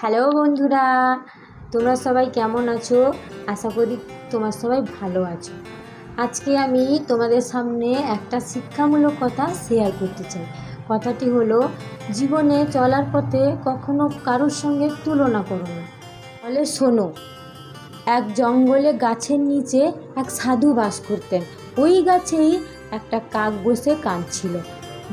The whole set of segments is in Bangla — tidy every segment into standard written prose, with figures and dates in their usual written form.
হ্যালো বন্ধুরা, তোমরা সবাই কেমন আছো? আশা করি তোমরা সবাই ভালো আছো। আজকে আমি তোমাদের সামনে একটা শিক্ষামূলক কথা শেয়ার করতে চাই। কথাটি হলো, জীবনে চলার পথে কখনো কারোর সঙ্গে তুলনা করো না। তাহলে শোনো, এক জঙ্গলে গাছের নিচে এক সাধু বাস করতেন। ওই গাছেই একটা কাক বসে কাঁদছিল।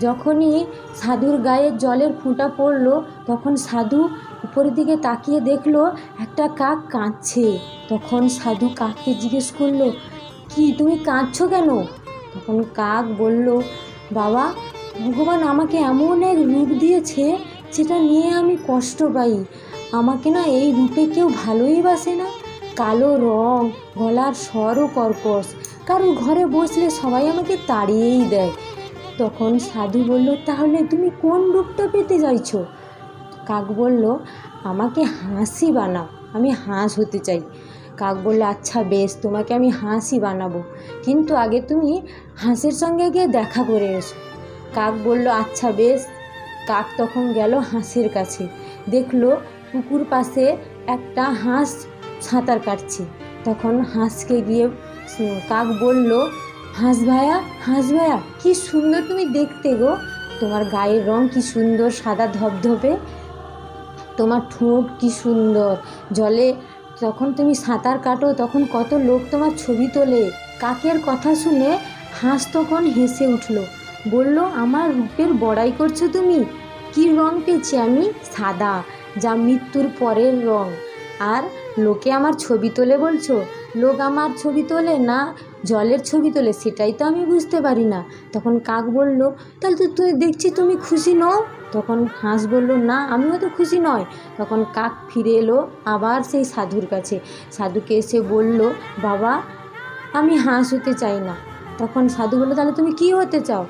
যখনই সাধুর গায়ে জলের ফোঁটা পড়লো, তখন সাধু উপরের দিকে তাকিয়ে দেখলো একটা কাক কাঁদছে। তখন সাধু কাককে জিজ্ঞেস করলো, কি তুমি কাঁদছো কেন? তখন কাক বলল, বাবা, ভগবান আমাকে এমন এক রূপ দিয়েছে যেটা নিয়ে আমি কষ্ট পাই। আমাকে না এই রূপে কেউ ভালোই বাসে না। কালো রং, গলার স্বরও কর্কশ, কারোর ঘরে বসলে সবাই আমাকে তাড়িয়েই দেয়। তখন সাধু বলল, তাহলে তুমি কোন রূপটা পেতে চাইছো? কাক বলল, আমাকে হাঁসই বানাও, আমি হাঁস হতে চাই। কাক বলল, আচ্ছা বেশ, তোমাকে আমি হাঁসই বানাবো, কিন্তু আগে তুমি হাঁসের সঙ্গে গিয়ে দেখা করে এসো। কাক বলল, আচ্ছা বেশ। কাক তখন গেল হাঁসের কাছে, দেখলো পুকুর পাশে একটা হাঁস সাঁতার কাটছে। তখন হাঁসকে গিয়ে কাক বলল, হাঁস ভাইয়া, হাঁস ভাইয়া, কি সুন্দর তুমি দেখতে গো, তোমার গায়ের রং কি সুন্দর, সাদা ধবধবে, তোমার ঠোঁট কি সুন্দর, জলে যখন তুমি সাঁতার কাটো তখন কত লোক তোমার ছবি তোলে। কাকের কথা শুনে হাঁস তখন হেসে উঠল, বলল, আমার রূপের বড়াই করছো তুমি? কি রং পেয়েছি আমি? সাদা, যা মৃত্যুর পরের রং। আর লোকে আমার ছবি তোলে বলছো? লোক আমার ছবি তোলে না জলের ছবি তোলে, সেটাই তো আমি বুঝতে পারি না। তখন কাক বলল, তাহলে তো তুই দেখছি তুমি খুশি নও। তখন হাঁস বলল, না, আমিও তো খুশি নয়। তখন কাক ফিরে এলো আবার সেই সাধুর কাছে। সাধুকে এসে বলল, বাবা, আমি হাঁস হতে চাই না। তখন সাধু বলল, তাহলে তুমি কি হতে চাও?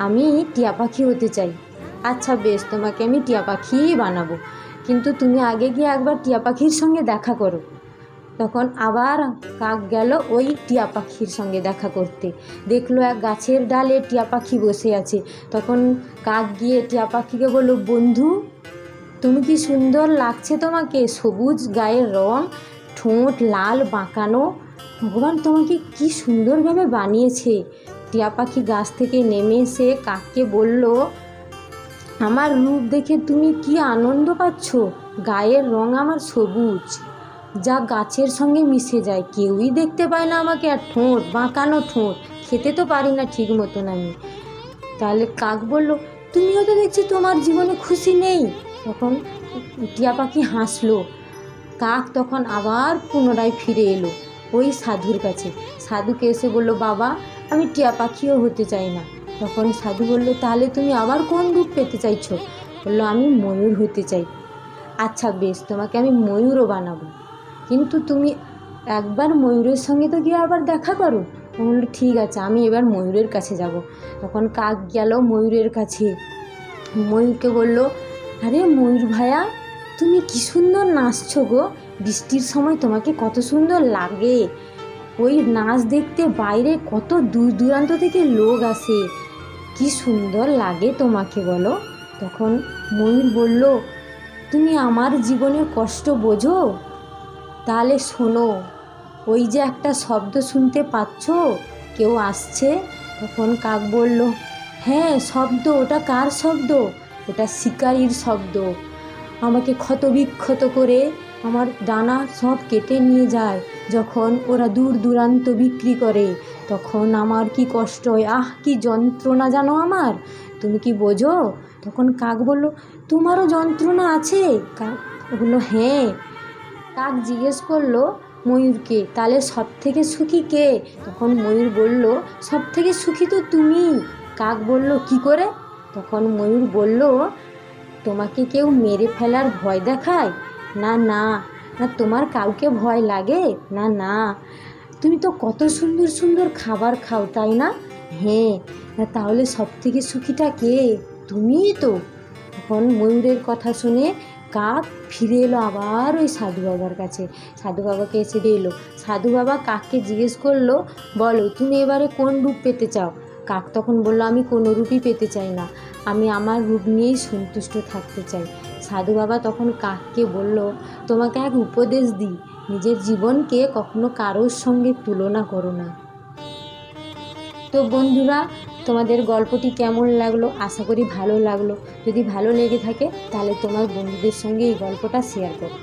আমি টিয়া পাখি হতে চাই। আচ্ছা বেশ, তোমাকে আমি টিয়া পাখিই বানাবো, কিন্তু তুমি আগে গিয়ে একবার টিয়া পাখির সঙ্গে দেখা করো। তখন আবার কাক গেল ওই টিয়া পাখির সঙ্গে দেখা করতে। দেখলো এক গাছের ডালে টিয়া পাখি বসে আছে। তখন কাক গিয়ে টিয়া পাখিকে বলল, বন্ধু, তুমি কি সুন্দর লাগছে তোমাকে, সবুজ গায়ের রং, ঠোঁট লাল বাঁকানো, ভগবান তোমাকে কি সুন্দরভাবে বানিয়েছে। টিয়া পাখি গাছ থেকে নেমে এসে কাককে বলল, আমার রূপ দেখে তুমি কি আনন্দ পাচ্ছ? গায়ের রং আমার সবুজ, যা গাছের সঙ্গে মিশে যায়, কেউই দেখতে পায় না আমাকে। আর ঠোঁট বাঁকানো ঠোঁট, খেতে তো পারি না ঠিক মতন আমি। তাহলে কাক বলল, তুমিও তো দেখছি তোমার জীবনে খুশি নেই। তখন টিয়া পাখি হাসলো। কাক তখন আবার পুনরায় ফিরে এলো ওই সাধুর কাছে। সাধুকে এসে বলল, বাবা, আমি টিয়া পাখিও হতে চাই না। তখন সাধু বলল, তাহলে তুমি আবার কোন রূপ পেতে চাইছো? বললো, আমি ময়ূর হতে চাই। আচ্ছা বেশ, তোমাকে আমি ময়ূরও বানাবো, কিন্তু তুমি একবার ময়ূরের সঙ্গে তো গিয়ে আবার দেখা করো। বলল, ঠিক আছে, আমি এবার ময়ূরের কাছে যাব। তখন কাক গেল ময়ূরের কাছে। ময়ূরকে বলল, আরে ময়ূর ভাইয়া, তুমি কি সুন্দর নাচছো গো, বৃষ্টির সময় তোমাকে কত সুন্দর লাগে। ওই নাচ দেখতে বাইরে কত দূর দূরান্ত থেকে লোক আসে, কি সুন্দর লাগে তোমাকে, বলো। তখন ময়ূর বলল, তুমি আমার জীবনের কষ্ট বোঝো? তাহলে শোনো, ওই যে একটা শব্দ শুনতে পাচ্ছ, কেউ আসছে। তখন কাক বলল, হ্যাঁ, শব্দ, ওটা কার শব্দ? ওটা শিকারীর শব্দ। আমাকে ক্ষতবিক্ষত করে আমার ডানা সব কেটে নিয়ে যায়। যখন ওরা দূর দূরান্ত বিক্রি করে, তখন আমার কি কষ্ট হয়, আহ, কি যন্ত্রণা জানো আমার, তুমি কি বোঝো? তখন কাক বলল, তোমারও যন্ত্রণা আছে? কাক বলল, হ্যাঁ। কাক জিজ্ঞেস করলো ময়ূরকে, তাহলে সব থেকে সুখী কে? তখন ময়ূর বলল, সব থেকে সুখী তো তুমি। কাক বলল, কি করে? তখন ময়ূর বলল, তোমাকে কেউ মেরে ফেলার ভয় দেখায়? না না। না, তোমার কাউকে ভয় লাগে? না না। তুমি তো কত সুন্দর সুন্দর খাবার খাও, তাই না? হ্যাঁ। তাহলে সব থেকে সুখীটা কে? তুমিই তো। তখন ময়ূরের কথা শুনে কাক ফিরে এলো আবার ওই সাধু বাবার কাছে। সাধু বাবাকে এসে এলো। সাধু বাবা কাককে জিজ্ঞেস করলো, বলো, তুমি এবারে কোন রূপ পেতে চাও? কাক তখন বলল, আমি কোনো রূপই পেতে চাই না, আমি আমার রূপ নিয়েই সন্তুষ্ট থাকতে চাই। সাধু বাবা তখন কাককে বলল, তোমাকে এক উপদেশ দিই, নিজের জীবনকে কখনো কারোর সঙ্গে তুলনা করো না। তো বন্ধুরা, তোমাদের গল্পটি কেমন লাগলো? আশা করি ভালো লাগলো। যদি ভালো লেগে থাকে তাহলে তোমার বন্ধুদের সঙ্গে এই গল্পটা শেয়ার করো।